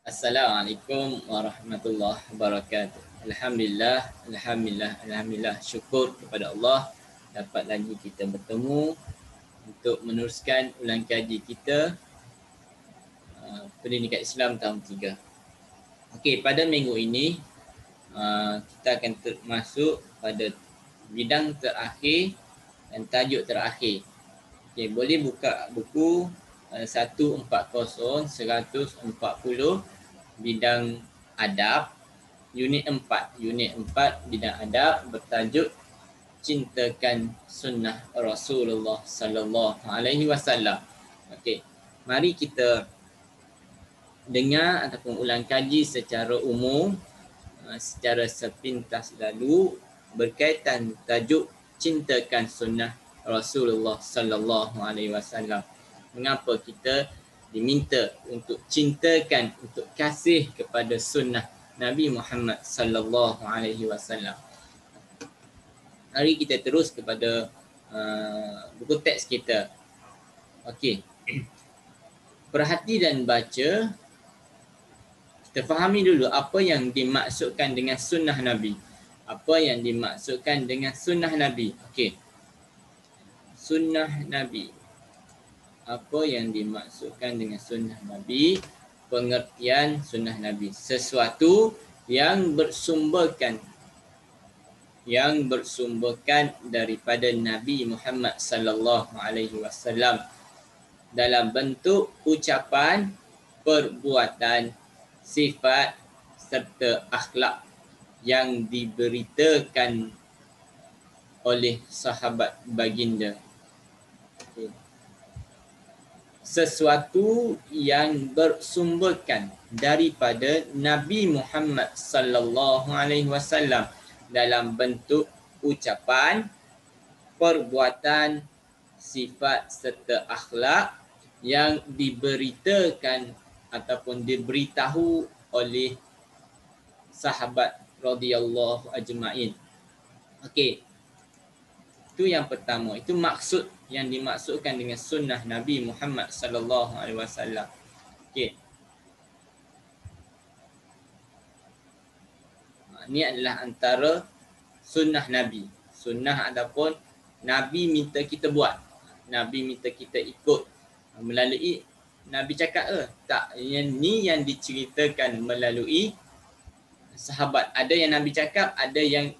Assalamualaikum warahmatullahi wabarakatuh. Alhamdulillah. Syukur kepada Allah dapat lagi kita bertemu untuk meneruskan ulang kaji kita Pendidikan Islam tahun 3. Okey, pada minggu ini kita akan masuk pada bidang terakhir dan tajuk terakhir. Okey, boleh buka buku 140 bidang adab unit 4 bidang adab bertajuk cintakan sunnah Rasulullah sallallahu alaihi wasallam. Okey, mari kita dengar ataupun ulang kaji secara umum secara sepintas lalu berkaitan tajuk cintakan sunnah Rasulullah sallallahu alaihi wasallam. Mengapa kita diminta untuk cintakan, untuk kasih kepada sunnah Nabi Muhammad sallallahu alaihi wasallam. Mari kita terus kepada buku teks kita. Okey. Perhati dan baca. Kita fahami dulu apa yang dimaksudkan dengan sunnah Nabi. Apa yang dimaksudkan dengan sunnah Nabi? Okey. Sunnah Nabi. Apa yang dimaksudkan dengan sunnah Nabi? Pengertian sunnah Nabi. Sesuatu yang bersumberkan daripada Nabi Muhammad sallallahu alaihi wasallam dalam bentuk ucapan, perbuatan, sifat serta akhlak yang diberitakan oleh sahabat baginda. Okay. Sesuatu yang bersumberkan daripada Nabi Muhammad sallallahu alaihi wasallam dalam bentuk ucapan, perbuatan, sifat serta akhlak yang diberitakan ataupun diberitahu oleh sahabat radhiyallahu ajma'in. Okey. Itu yang pertama. Itu maksud yang dimaksudkan dengan sunnah Nabi Muhammad sallallahu alaihi wasallam. Okey. Ini adalah antara sunnah Nabi. Sunnah ataupun Nabi minta kita buat. Nabi minta kita ikut melalui Nabi cakap tak, ini yang diceritakan melalui sahabat. Ada yang Nabi cakap, ada yang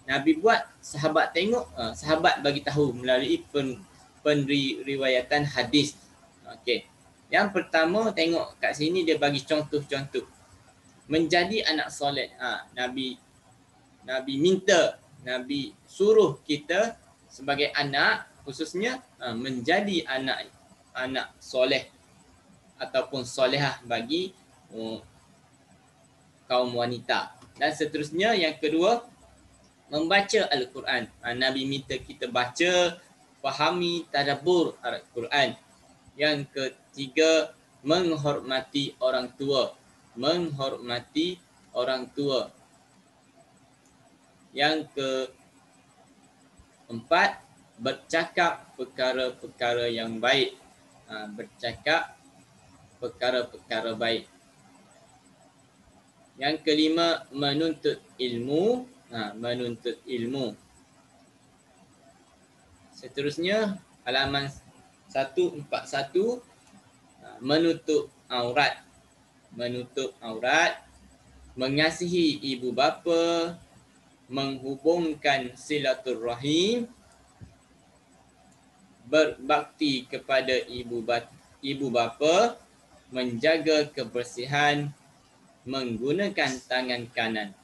Nabi buat, sahabat tengok, sahabat bagi tahu melalui penriwayatan hadis. Okey. Yang pertama, tengok kat sini dia bagi contoh-contoh. Menjadi anak soleh. Nabi minta, Nabi suruh kita sebagai anak khususnya menjadi anak soleh ataupun solehah bagi kaum wanita. Dan seterusnya, yang kedua, membaca Al-Quran. Nabi minta kita baca, fahami, tadabbur Al-Quran. Yang ketiga, menghormati orang tua. Menghormati orang tua. Yang keempat, bercakap perkara-perkara yang baik. Bercakap perkara-perkara baik. Yang kelima, menuntut ilmu. Menuntut ilmu. Seterusnya, halaman 141, menutup aurat. Menutup aurat, mengasihi ibu bapa, menghubungkan silaturrahim, berbakti kepada ibu bapa, menjaga kebersihan, menggunakan tangan kanan.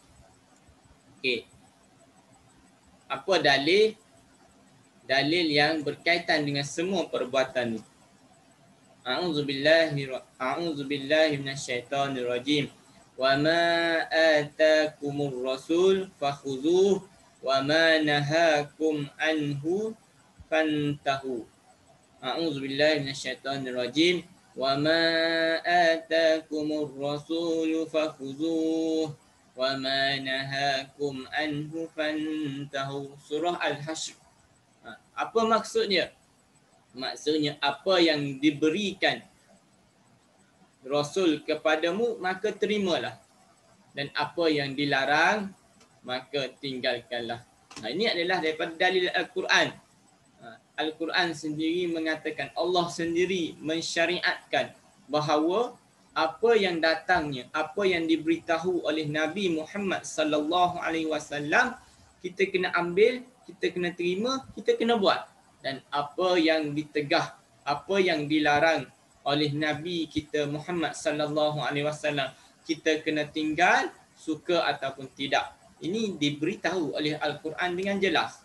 Okey. Apa dalil? Dalil yang berkaitan dengan semua perbuatan ni. A'udzubillahi minasyaitonirrajim. Wa ma atakumur rasul fakhuzuh wa ma nahakum anhu fantahu. A'udzubillahi minasyaitonirrajim. Wa ma atakumur rasul fakhuzuh wa ma nahakum anhu fantahu. Surah Al-Hashr. Apa maksudnya? Maksudnya apa yang diberikan Rasul kepadamu, maka terimalah. Dan apa yang dilarang, maka tinggalkanlah. Ini adalah daripada dalil Al-Quran. Al-Quran sendiri mengatakan, Allah sendiri mensyariatkan bahawa apa yang datangnya, apa yang diberitahu oleh Nabi Muhammad sallallahu alaihi wasallam, kita kena ambil, kita kena terima, kita kena buat. Dan apa yang ditegah, apa yang dilarang oleh Nabi kita Muhammad sallallahu alaihi wasallam, kita kena tinggal, suka ataupun tidak. Ini diberitahu oleh Al-Quran dengan jelas.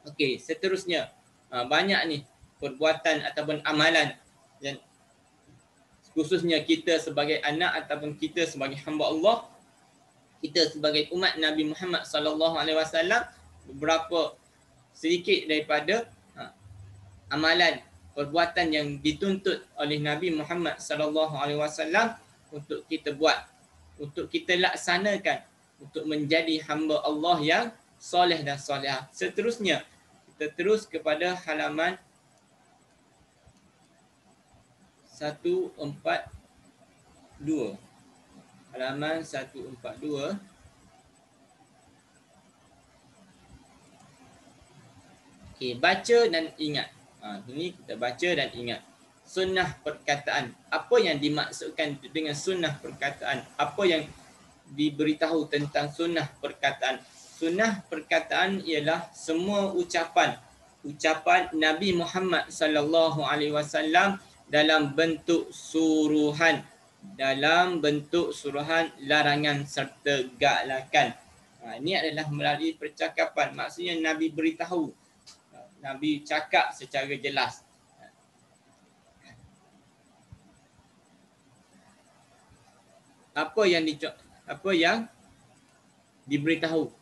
Okey, seterusnya banyak ni perbuatan ataupun amalan yang khususnya kita sebagai anak ataupun kita sebagai hamba Allah, kita sebagai umat Nabi Muhammad sallallahu alaihi wasallam, beberapa sedikit daripada amalan perbuatan yang dituntut oleh Nabi Muhammad sallallahu alaihi wasallam untuk kita buat, untuk kita laksanakan, untuk menjadi hamba Allah yang soleh dan solehah. Seterusnya kita terus kepada halaman 142. Halaman 142. Okey, baca dan ingat. Ini kita baca dan ingat. Sunnah perkataan. Apa yang dimaksudkan dengan sunnah perkataan? Apa yang diberitahu tentang sunnah perkataan? Sunnah perkataan ialah semua ucapan Nabi Muhammad sallallahu alaihi wasallam dalam bentuk suruhan, larangan serta galakan. Ini adalah melalui percakapan. Maksudnya Nabi beritahu, Nabi cakap secara jelas. Apa yang diberitahu?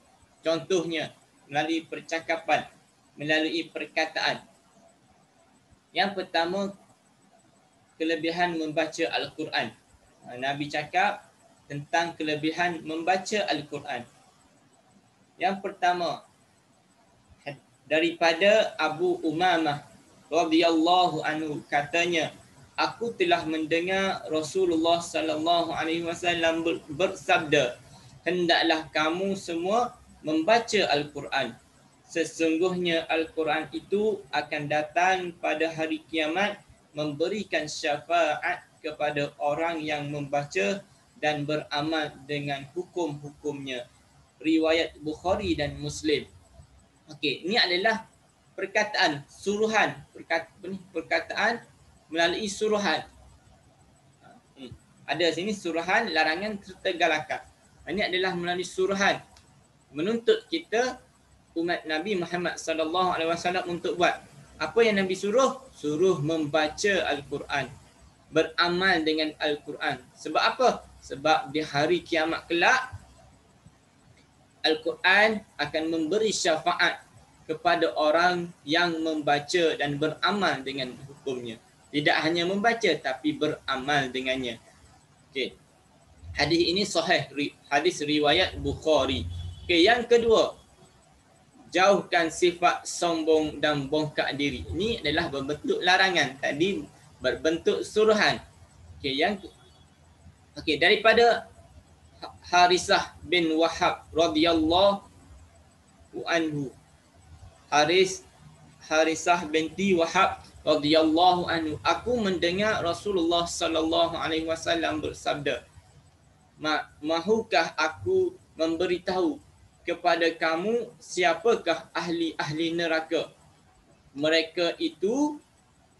Contohnya melalui percakapan, melalui perkataan. Yang pertama, kelebihan membaca Al-Quran. Nabi cakap tentang kelebihan membaca Al-Quran. Yang pertama, daripada Abu Umamah radhiyallahu anhu, katanya, aku telah mendengar Rasulullah sallallahu alaihi wasallam bersabda, hendaklah kamu semua membaca Al-Quran. Sesungguhnya Al-Quran itu akan datang pada hari kiamat memberikan syafaat kepada orang yang membaca dan beramal dengan hukum-hukumnya. Riwayat Bukhari dan Muslim. Okey, ini adalah perkataan, suruhan, perkataan melalui suruhan. Ada sini suruhan, larangan serta galakan. Ini adalah melalui suruhan, menuntut kita umat Nabi Muhammad sallallahu alaihi wasallam untuk buat. Apa yang Nabi suruh? Suruh membaca Al-Quran, beramal dengan Al-Quran. Sebab apa? Sebab di hari kiamat kelak, Al-Quran akan memberi syafaat kepada orang yang membaca dan beramal dengan hukumnya. Tidak hanya membaca tapi beramal dengannya. Okey. Hadis ini sahih, hadis riwayat Bukhari. Okey, yang kedua, jauhkan sifat sombong dan bongkak diri. Ini adalah berbentuk larangan. Tadi berbentuk suruhan. Okey, daripada Harisah bin Wahab radhiyallahu anhu. Harisah binti Wahab radhiyallahu anhu, aku mendengar Rasulullah sallallahu alaihi wasallam bersabda, mahukah aku memberitahu kepada kamu siapakah ahli-ahli neraka? Mereka itu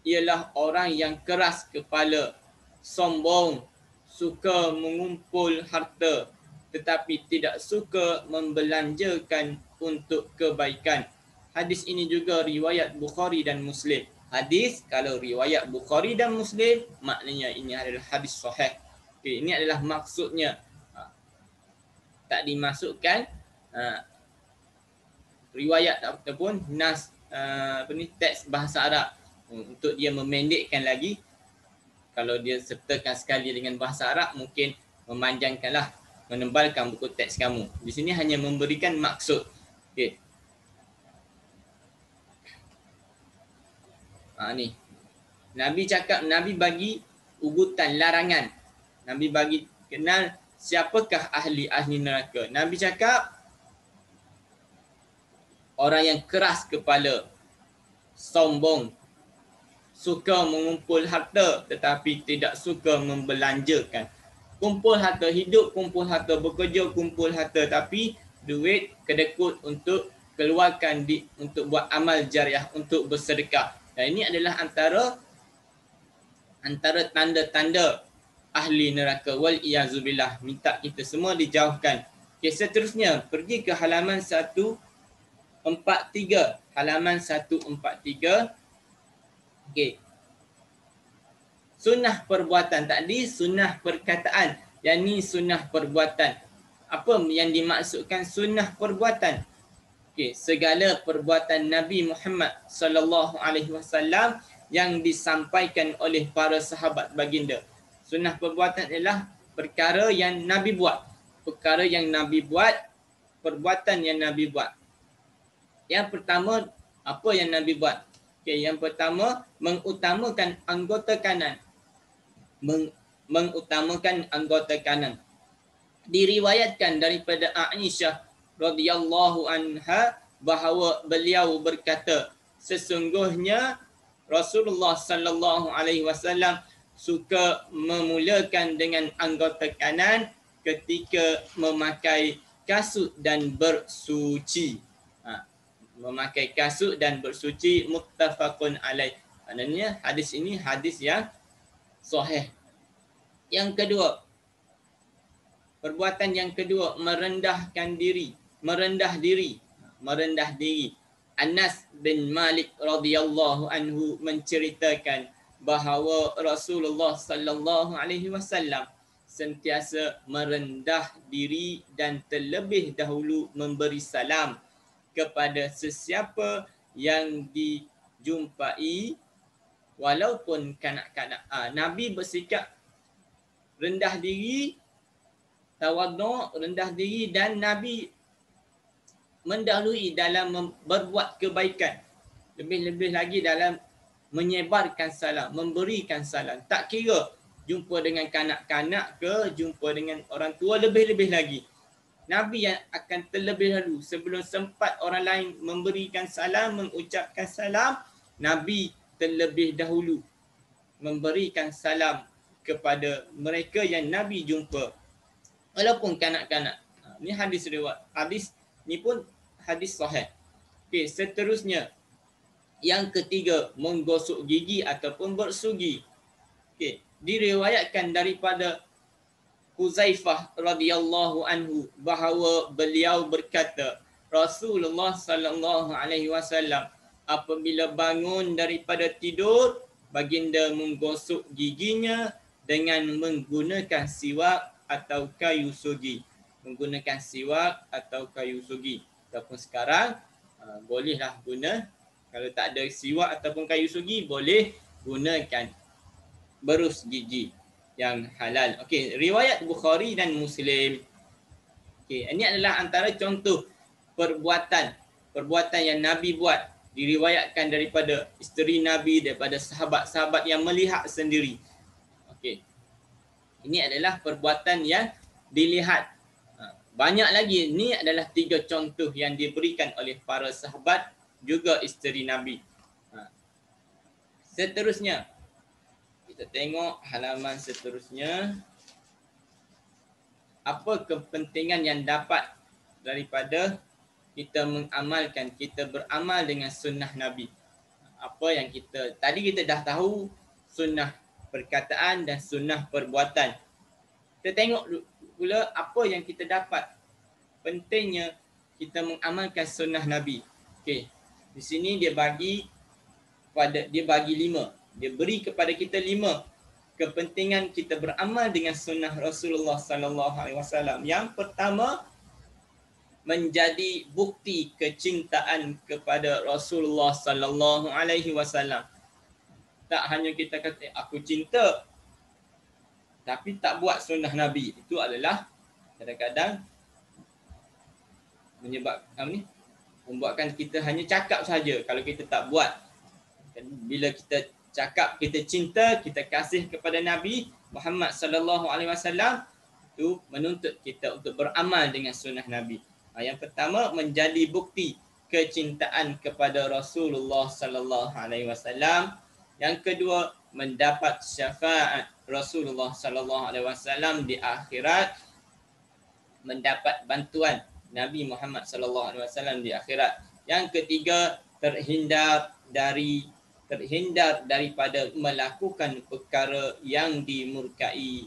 ialah orang yang keras kepala, sombong, suka mengumpul harta tetapi tidak suka membelanjakan untuk kebaikan. Hadis ini juga riwayat Bukhari dan Muslim. Hadis kalau riwayat Bukhari dan Muslim, maknanya ini adalah hadis sahih. Ini adalah maksudnya. Tak dimasukkan riwayat ataupun nas teks bahasa Arab untuk dia memendekkan lagi. Kalau dia sertakan sekali dengan bahasa Arab, mungkin memanjangkanlah, menebalkan buku teks kamu. Di sini hanya memberikan maksud. Okey. Ni Nabi cakap, Nabi bagi ugutan larangan. Nabi bagi kenal siapakah ahli-ahli neraka. Nabi cakap orang yang keras kepala, sombong, suka mengumpul harta tetapi tidak suka membelanjakan. Kumpul harta, hidup kumpul harta, bekerja kumpul harta, tapi duit kedekut untuk keluarkan untuk buat amal jariah, untuk bersedekah. Dan ini adalah antara tanda-tanda ahli neraka. Wal iyazubillah. Minta kita semua dijauhkan. Okay, seterusnya pergi ke halaman 143. Halaman 143. Okey. Sunnah perbuatan tadi, sunnah perkataan. Yang ni sunnah perbuatan. Apa yang dimaksudkan sunnah perbuatan? Okey, segala perbuatan Nabi Muhammad sallallahu alaihi wasallam yang disampaikan oleh para sahabat baginda. Sunnah perbuatan adalah perkara yang Nabi buat. Perkara yang Nabi buat, perbuatan yang Nabi buat. Yang pertama, apa yang Nabi buat? Okey, yang pertama, mengutamakan anggota kanan. Mengutamakan anggota kanan. Diriwayatkan daripada Aisyah radhiyallahu anha bahawa beliau berkata, sesungguhnya Rasulullah sallallahu alaihi wasallam suka memulakan dengan anggota kanan ketika memakai kasut dan bersuci. Memakai kasut dan bersuci, muttafaqun alaih. Maknanya hadis ini hadis yang sahih. Yang kedua, perbuatan yang kedua, merendahkan diri. Merendah diri. Anas bin Malik radhiyallahu anhu menceritakan bahawa Rasulullah sallallahu alaihi wasallam sentiasa merendah diri dan terlebih dahulu memberi salam kepada sesiapa yang dijumpai walaupun kanak-kanak. Nabi bersikap rendah diri, tawaduk, rendah diri, dan Nabi mendahului dalam berbuat kebaikan. Lebih-lebih lagi dalam menyebarkan salam, memberikan salam. Tak kira jumpa dengan kanak-kanak ke, jumpa dengan orang tua, lebih-lebih lagi. Nabi yang akan terlebih dahulu sebelum sempat orang lain memberikan salam, mengucapkan salam, Nabi terlebih dahulu memberikan salam kepada mereka yang Nabi jumpa. Walaupun kanak-kanak. Ini hadis riwayat. Hadis ni pun hadis sahih. Okey, seterusnya. Yang ketiga, menggosok gigi ataupun bersugi. Okey, diriwayatkan daripada Huzaifah radhiyallahu anhu bahawa beliau berkata, Rasulullah sallallahu alaihi wasallam apabila bangun daripada tidur, baginda menggosok giginya dengan menggunakan siwak atau kayu sugi. Menggunakan siwak atau kayu sugi. Ataupun sekarang bolehlah guna, kalau tak ada siwak ataupun kayu sugi, boleh gunakan berus gigi yang halal. Okey, riwayat Bukhari dan Muslim. Okey, ini adalah antara contoh perbuatan yang Nabi buat, diriwayatkan daripada isteri Nabi, daripada sahabat-sahabat yang melihat sendiri. Okey. Ini adalah perbuatan yang dilihat. Banyak lagi. Ini adalah 3 contoh yang diberikan oleh para sahabat, juga isteri Nabi. Seterusnya, kita tengok halaman seterusnya. Apa kepentingan yang dapat daripada kita mengamalkan, kita beramal dengan sunnah Nabi? Apa yang tadi kita dah tahu sunnah perkataan dan sunnah perbuatan. Kita tengok pula apa yang kita dapat. Pentingnya kita mengamalkan sunnah Nabi. Okey. Di sini dia bagi 5. Dia beri kepada kita 5 kepentingan kita beramal dengan sunnah Rasulullah sallallahu alaihi wasallam. Yang pertama, menjadi bukti kecintaan kepada Rasulullah sallallahu alaihi wasallam. Tak hanya kita kata aku cinta tapi tak buat sunnah Nabi. Itu adalah kadang-kadang membuatkan kita hanya cakap saja kalau kita tak buat. Bila kita cakap kita cinta, kita kasih kepada Nabi Muhammad sallallahu alaihi wasallam, itu menuntut kita untuk beramal dengan sunnah Nabi. Yang pertama, menjadi bukti kecintaan kepada Rasulullah sallallahu alaihi wasallam. Yang kedua, mendapat syafaat Rasulullah sallallahu alaihi wasallam di akhirat, mendapat bantuan Nabi Muhammad sallallahu alaihi wasallam di akhirat. Yang ketiga, terhindar daripada melakukan perkara yang dimurkai.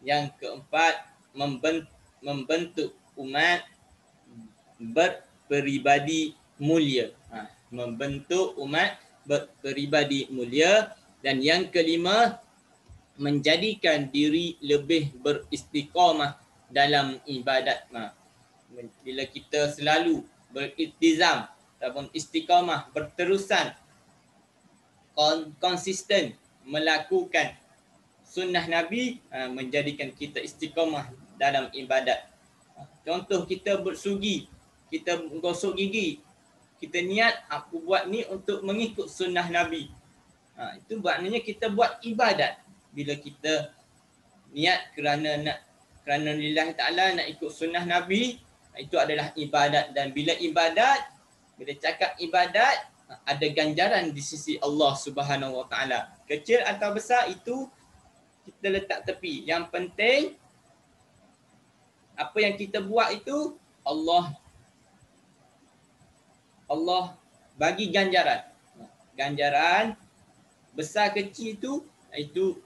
Yang keempat, membentuk umat berpribadi mulia. Membentuk umat berpribadi mulia. Dan yang kelima, menjadikan diri lebih beristiqamah dalam ibadat. Bila kita selalu beriltizam ataupun istiqamah, berterusan, konsisten melakukan sunnah Nabi, menjadikan kita istiqamah dalam ibadat. Contoh, kita bersugi, kita gosok gigi, kita niat aku buat ni untuk mengikut sunnah Nabi. Itu maknanya kita buat ibadat. Bila kita niat kerana lillahi ta'ala, nak ikut sunnah Nabi, itu adalah ibadat. Dan bila cakap ibadat, ada ganjaran di sisi Allah Subhanahu Wa Ta'ala. Kecil atau besar itu kita letak tepi. Yang penting, apa yang kita buat itu Allah bagi ganjaran. Ganjaran besar kecil itu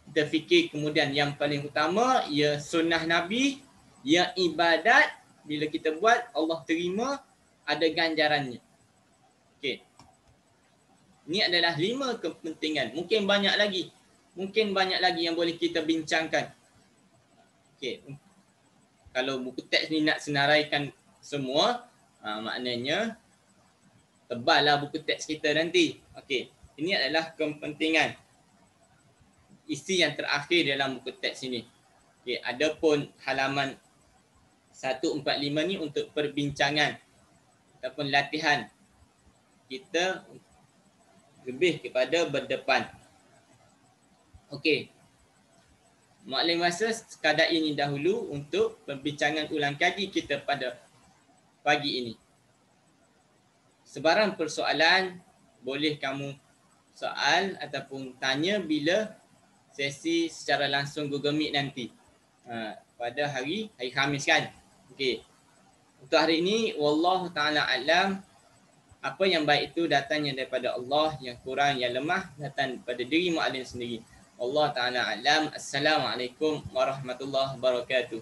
kita fikir. Kemudian yang paling utama, ya sunnah Nabi, ya ibadat. Bila kita buat, Allah terima, ada ganjarannya. Okey. Ini adalah 5 kepentingan. Mungkin banyak lagi yang boleh kita bincangkan. Okey. Kalau buku teks ni nak senaraikan semua, maknanya tebal lah buku teks kita nanti. Okey. Ini adalah kepentingan. Isi yang terakhir dalam buku teks ini. Okey, adapun halaman 145 ni untuk perbincangan ataupun latihan kita lebih kepada berdepan. Okey. Maklim rasa sekadar ini dahulu untuk perbincangan ulang kaji kita pada pagi ini. Sebarang persoalan boleh kamu soal ataupun tanya bila sesi secara langsung Google Meet nanti. Pada hari Khamis kan. Okey. Untuk hari ini, wallahu ta'ala alam, apa yang baik itu datangnya daripada Allah, yang kurang, yang lemah datang daripada diri mu'allim sendiri. Allah ta'ala alam. Assalamualaikum warahmatullahi wabarakatuh.